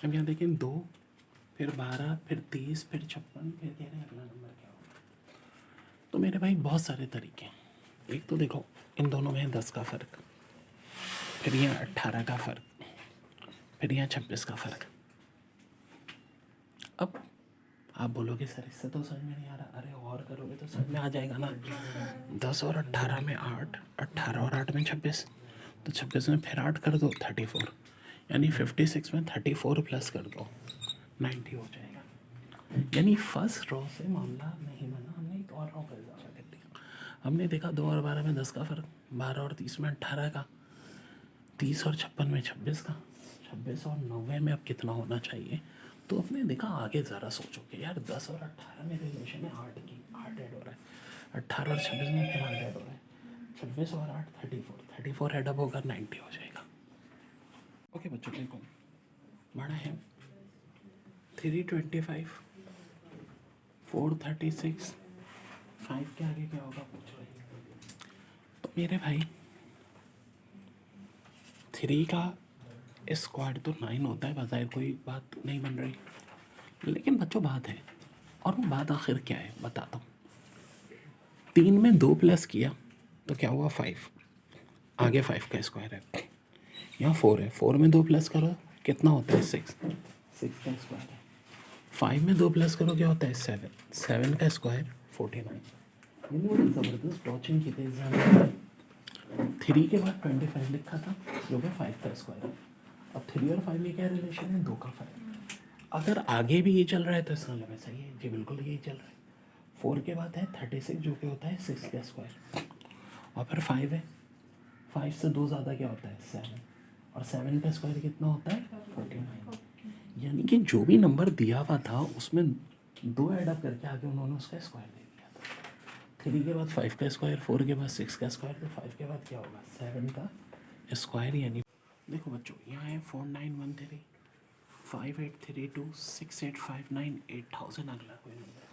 अब यहाँ देखें 2, फिर 12, फिर 30, फिर 56, फिर कह रहे हैं अगला नंबर क्या होगा। तो मेरे भाई बहुत सारे तरीके हैं। एक तो देखो इन दोनों में है 10 का फ़र्क, फिर यहाँ 18 का फ़र्क, फिर यहाँ 26 का फ़र्क। अब आप बोलोगे सर इससे तो समझ में नहीं आ रहा। अरे और करोगे तो समझ में आ जाएगा ना। 10 और 18 में 8, 18 और 8 में 26, तो 26 में फिर 8 कर दो 34, यानी 56 में 34 प्लस कर दो 90 हो जाएगा। यानी फर्स्ट रो से मामला नहीं बना, हमने एक और रो का इजाफा कर दिया। हमने देखा 2 और 12 में 10 का फ़र्क, 12 और 30 में 18 का, 30 और 56 में 26 का, 26 और 90 में अब कितना होना चाहिए। तो अपने देखा आगे ज़रा सोचोगे यार 10 और 18 में रिलेशन है 8 की, 8 ऐड हो रहा है, 18 और 26 में फिर 8 ऐड हो रहा है, 26 और 8 34 ऐड अप होगा 90 हो जाएगा। ओके बच्चों देखो बड़ा है 325, 436, 5 के आगे क्या होगा पूछ रहे। तो मेरे भाई 3 का स्क्वायर तो 9 होता है, बाज़ाहिर कोई बात नहीं बन रही, लेकिन बच्चों बात है। और वो बात आखिर क्या है बताता हूँ। 3 में 2 प्लस किया तो क्या हुआ 5, आगे 5 का स्क्वायर है। यहाँ 4 है, 4 में 2 प्लस करो कितना होता है 6, 6 का स्क्वायर है। 5 में 2 प्लस करो क्या होता है 7, 7 का स्क्वायर 49। मैंने बड़ी ज़बरदस्त टॉचिंग की थी एग्जाम। 3 के बाद 25 लिखा था जो कि 5 का स्क्वायर है। अब 3 और 5 में क्या रिलेशन है, 2 का 5। अगर आगे भी ये चल रहा है तो इसका मतलब सही है जी, बिल्कुल यही चल रहा है। 4 के बाद है 36 जो कि होता है 6 का स्क्वायर, और फिर 5 है, 5 से 2 ज़्यादा क्या होता है 7, और 7 का स्क्वायर कितना होता है 49। यानी कि जो भी नंबर दिया हुआ था उसमें 2 ऐडअप करके आगे उन्होंने उसका स्क्वायर दे दिया था। 3 के बाद 5 का स्क्वायर, 4 के बाद 6 का स्क्वायर, तो 5 के बाद क्या होगा 7 का स्क्वायर। यानी देखो बच्चों यहाँ है 4913, 5832, 6859, 8000 अगला कोई नंबर।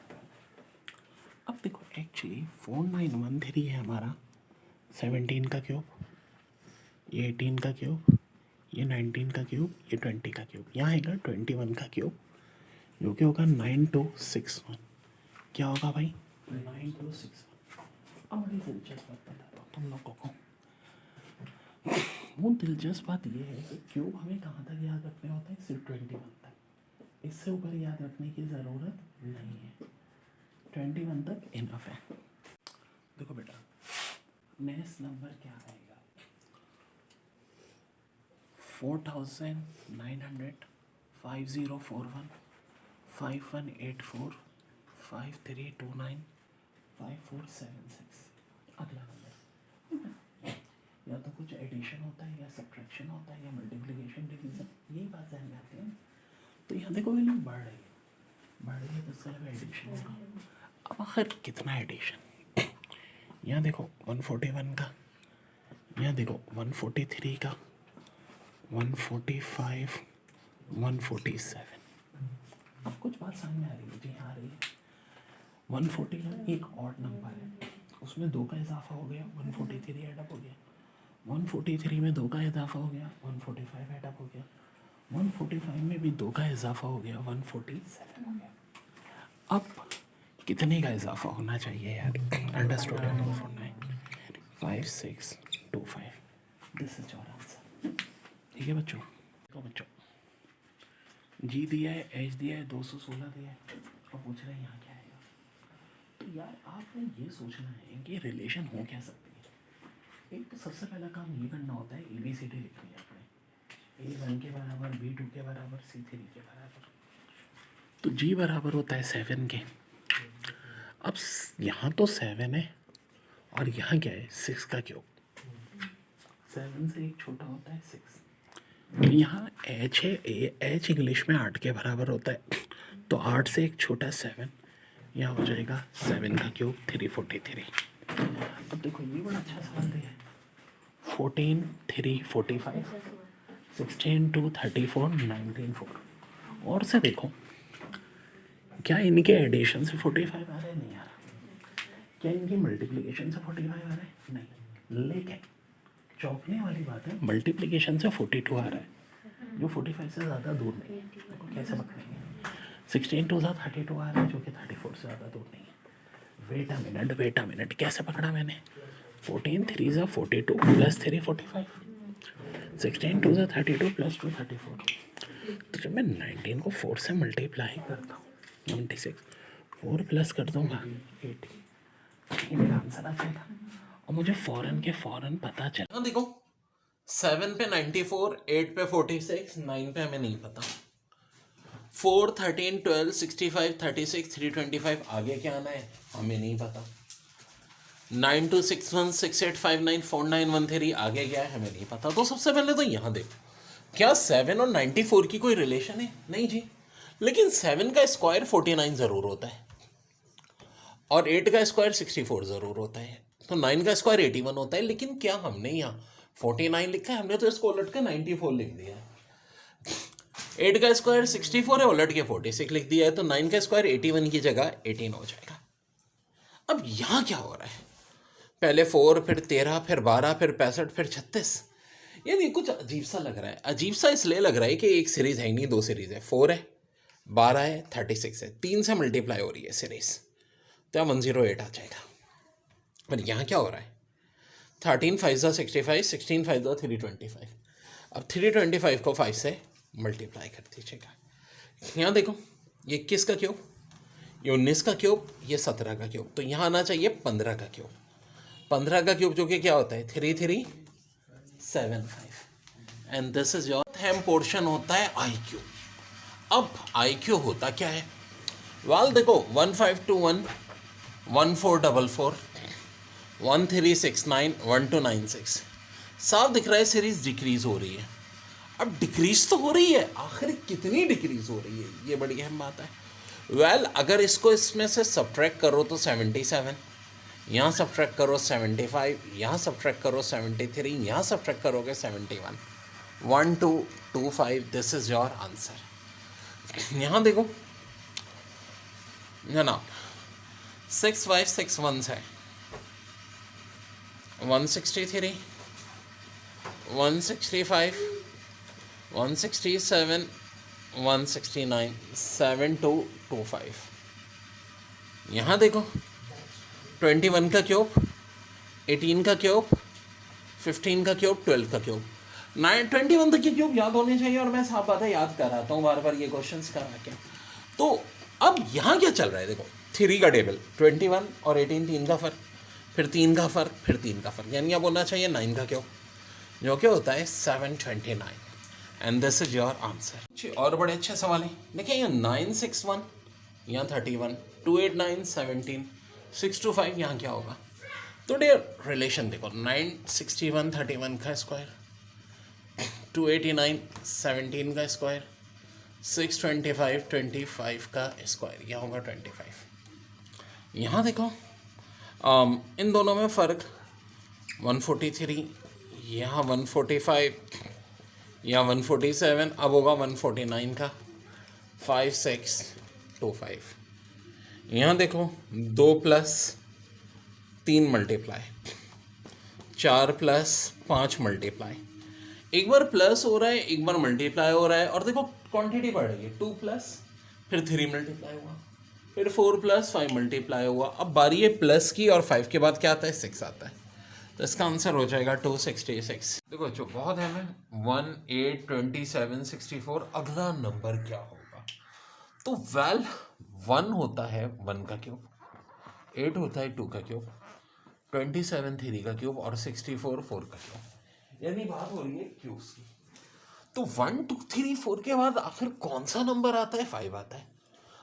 अब देखो एक्चुअली 4913 है हमारा 17 का क्यूब, ये 18 का क्यूब, ये 19 का क्यूब, ये 20 का क्यूब, यहाँ आएगा 21 का क्यूब जो कि होगा 9261। क्या होगा भाई 9261। अब बड़ी दिलचस्प बात बताता हूँ तुम लोगों को। वो दिलचस्प बात ये है कि क्यूब हमें कहाँ तक याद रखने होता है, सिर्फ 21 तक, इससे ऊपर याद रखने की ज़रूरत नहीं है, 21 तक इनफ है। देखो बेटा नेक्स्ट नंबर क्या आएगा 4900, 5041, 5184, 5329, 5476। अगला नंबर या तो कुछ एडिशन होता है या सब्ट्रैक्शन होता है या मल्टीप्लिकेशन डिवीजन, यही बात ध्यान में आती है। तो यहाँ देखो वैल्यू बढ़ रही है तो इसका एडिशन होगा। अब आखिर कितना एडिशन, यहाँ देखो 141 का, यहाँ देखो 143 का, 145, 147। अब कुछ बात समझ में आ रही है जी, आ रही है। 141 एक ऑड नंबर है, उसमें 2 का इजाफा हो गया 143 एडअप हो गया, 143 में 2 का इजाफा हो गया 145 एडअप हो गया, 145 में भी 2 का इजाफा हो गया 147 हो गया। अब कितने का इजाफा होना चाहिए यार, understood 5625, this is your answer. ठीक है बच्चों, तो बच्चों जी दिया है, एच दिया है, 216 दिया है, और पूछ रहे हैं यहाँ क्या आएगा। तो यार आपने ये सोचना है कि रिलेशन हो क्या सकती है। एक तो सबसे पहला काम ये करना होता है ABCD लिखनी है अपने, A1 के बराबर, B2 के बराबर, C3 के बराबर। तो G बराबर होता है 7 के। अब यहाँ तो 7 है और यहाँ क्या है 6 का क्यूब, 7 से एक छोटा होता है 6। तो यहाँ H है, H इंग्लिश में 8 के बराबर होता है, तो 8 से एक छोटा 7, यहाँ हो जाएगा 7 का क्यूब 343। अब देखो ये बड़ा अच्छा सवाल दिया है, 14 3 45, 16 2 34, 19 4। और से देखो क्या इनके एडिशन से 45 आ रहा है, नहीं आ रहा। क्या इनकी मल्टीप्लिकेशन से 45 आ रहा है, नहीं। लेकिन चौंकने वाली बात है मल्टीप्लिकेशन से 42 आ रहा है। जो 45 से ज़्यादा दूर नहीं है, देखो कैसे पकड़ेंगे। 16 टू ज़ा 32 आ रहा है, जो कि 34 से ज़्यादा दूर नहीं है। वेट अ मिनट, कैसे पकड़ा मैंने? 14 3 ज़ा 42 प्लस 3 45, 16 टू ज़ा 32 प्लस 2 34। तो जब मैं 19 को 4 से मल्टीप्लाई करता हूँ 96, 4 प्लस कर दूंगा 80, ये मेरा आंसर आ जाएगा। और मुझे फ़ौरन पता चला। हाँ देखो, 7 पे 94, 8 पे 46, 9 पे हमें नहीं पता। 4 13 12 65 36 325 आगे क्या आना है हमें नहीं पता। 9261 6859 4913 आगे क्या है हमें नहीं पता। तो सबसे पहले तो यहाँ देखो, क्या 7 और 94 की कोई रिलेशन है? नहीं जी। लेकिन 7 का स्क्वायर 49 ज़रूर होता है और 8 का स्क्वायर 64 ज़रूर होता है। तो 9 का स्क्वायर 81 होता है। लेकिन क्या हमने यहाँ 49 लिखा है? हमने तो इसको उलट के 94 लिख दिया है। 8 का स्क्वायर 64 है, उलट के 46 लिख दिया है। तो 9 का स्क्वायर 81 की जगह 18 हो जाएगा। अब यहाँ क्या हो रहा है? पहले 4, फिर 13, फिर 12, फिर 65, फिर 36। यानी कुछ अजीब सा लग रहा है। अजीब सा इसलिए लग रहा है कि एक सीरीज़ है नहीं, दो सीरीज़ है। 4 है, 12 है, 36 है, 3 से मल्टीप्लाई हो रही है सीरीज़। तो 108 आ जाएगा। पर यहाँ क्या हो रहा है? 13 5 ज़ा 65, 16 5 ज़ा 325। अब 325 को 5 से मल्टीप्लाई कर दीजिएगा। यहाँ देखो, ये 21 का क्यूब, ये 19 का क्यूब, ये 17 का क्यूब। तो यहाँ आना चाहिए 15 का क्यूब। 15 का क्यूब जो कि क्या होता है? 3375। And this is your ham portion होता है आई क्यू। अब आई क्यू होता क्या है? वाल देखो, 1521 1444 1369 1296। साफ दिख रहा है सीरीज डिक्रीज हो रही है। अब डिक्रीज तो हो रही है, आखिर कितनी डिक्रीज हो रही है, ये बड़ी अहम बात है। वेल अगर इसको इसमें से सब्ट्रैक्ट करो तो 77, यहाँ सब्ट्रैक्ट करो 75, यहाँ सब्ट्रैक्ट करो 73, यहाँ सब्ट्रैक्ट करोगे 71, 1225। This is your answer. यहाँ देखो जनाब, 6561 है 163, 165, 167, 169, 7225। यहाँ देखो, 21 का क्यूब, 18 का क्यूब, 15 का क्यूब, 12 का क्यूब। 21 तक के क्यूब याद होने चाहिए और मैं साफ बात है याद कराता हूँ बार बार ये क्वेश्चंस करा के। तो अब यहाँ क्या चल रहा है? देखो 3 का टेबल, 21 और 18, 3 का फर्क, फिर 3 का फर्क, फिर 3 का फर्क, यानी अब होना चाहिए 9 का क्यूब, जो क्या होता है 729। And this is your answer. और बड़े अच्छे सवाल हैं। देखिए यहाँ 961, यहाँ 31, 289 17, 625, यहाँ क्या होगा? तो डियर रिलेशन देखो, 961 31 का स्क्वायर, 289 17 का स्क्वायर, 625 25 का स्क्वायर, यह होगा 25। यहाँ देखो इन दोनों में फ़र्क 143, यहाँ 145, यहाँ 147, अब होगा 149 का 5625। यहाँ देखो 2 प्लस 3 मल्टीप्लाई, 4 प्लस 5 मल्टीप्लाई, एक बार प्लस हो रहा है, एक बार मल्टीप्लाई हो रहा है। और देखो क्वांटिटी बढ़ रही है, 2 प्लस, फिर 3 मल्टीप्लाई हुआ, फिर 4 प्लस 5 मल्टीप्लाई हुआ। अब बारी है प्लस की, और 5 के बाद क्या आता है? 6 आता है। तो इसका आंसर हो जाएगा 266। देखो जो बहुत है मैं 1 8 27 64। अगला नंबर क्या होगा? तो वेल 1 होता है 1 का क्यूब, 8 होता है 2 का क्यूब, 27 3 का क्यूब, और 64 4 का क्यूब। यानी बात हो रही है क्यूब्स की। तो 1 2 3 4 के बाद आखिर कौन सा नंबर आता है? 5 आता है।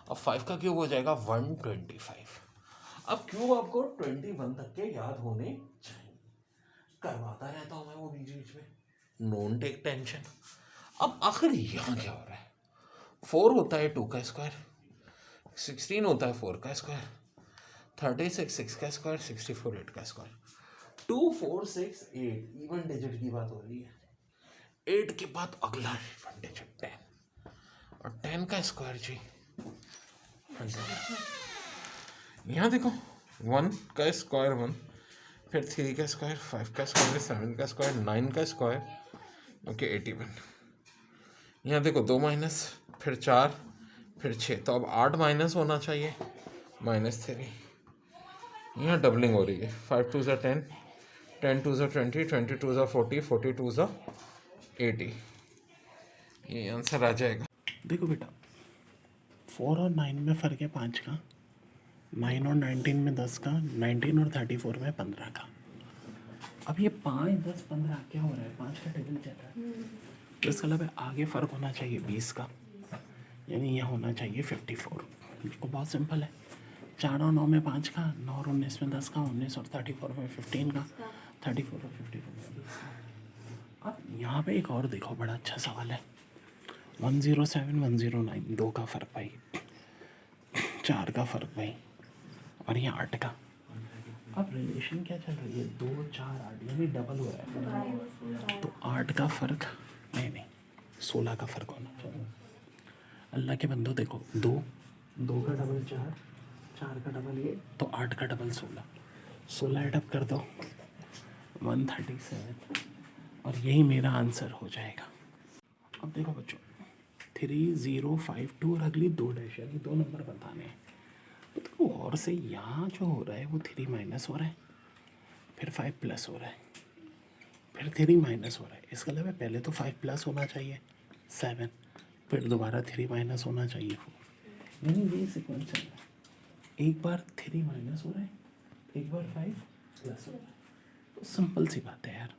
अब 5 का क्यूब हो जाएगा 125। अब क्यूब आपको 21 तक के याद होने चाहिए। करवाता रहता हूँ मैं वो बीच बीच में, नोन टेक टेंशन। अब आखिर यहाँ क्या हो रहा है? 4 होता है 2 का स्क्वायर, 16 होता है 4 का स्क्वायर, 36 6 का स्क्वायर, 64 8 का स्क्वायर, 2 4 6 8। इवन डिजिट की बात हो रही है। 8 के बाद अगला इवन डिजिट 10, और 10 का स्क्वायर जी 100। यहाँ देखो 1 का स्क्वायर 1, फिर 3 का स्क्वायर, 5 का स्क्वायर, 7 का स्क्वायर, 9 का स्क्वायर, ओके 81। यहाँ देखो 2 माइनस, फिर 4, फिर 6, तो अब 8 माइनस होना चाहिए, -3। यहाँ डबलिंग हो रही है, 5 2 10, 10 2 20, 20 2 40, 40 2 80। ये आंसर आ जाएगा। देखो बेटा, 4 और 9 में फ़र्क है 5 का, 9 और 19 में 10 का, 19 और 34 में 15 का। अब ये 5 10 15 क्या हो रहा है, 5 का टेबल चल रहा है, तो इसका मतलब आगे फ़र्क होना चाहिए 20 का, यानी यह होना चाहिए 54। बिल्कुल बहुत सिंपल है। 4 और 9 में 5 का, 9 और 19 में 10 का, 19 और 34 में 15 का, 34 और 54 में 20 का। अब यहाँ पे एक और देखो, बड़ा अच्छा सवाल है। 107 109, 2 का फ़र्क भाई, 4 का फ़र्क भाई, और ये 8 का। अब रिलेशन क्या चल रही है, 2 4 8, यानी डबल हो रहा है, तो 8 का फ़र्क नहीं 16 का फ़र्क होना चाहिए। अल्लाह के बंदो देखो, 2 2 का डबल 4, 4 का डबल ये, तो 8 का डबल 16, 16 एडअप कर दो 137, और यही मेरा आंसर हो जाएगा। अब देखो बच्चों, 3052 और अगली 2 डैश, यानी 2 नंबर बताने हैं। तो देखो और से, यहाँ जो हो रहा है वो 3 माइनस हो रहा है, फिर 5 प्लस हो रहा है, फिर 3 माइनस हो रहा है। इसका मतलब है पहले तो 5 प्लस होना चाहिए 7, फिर दोबारा 3 माइनस होना चाहिए 4, यानी ये सीक्वेंस चल रहा है। एक बार 3 माइनस हो रहा है, एक बार 5 प्लस हो रहा है। तो सिंपल सी बात है यार।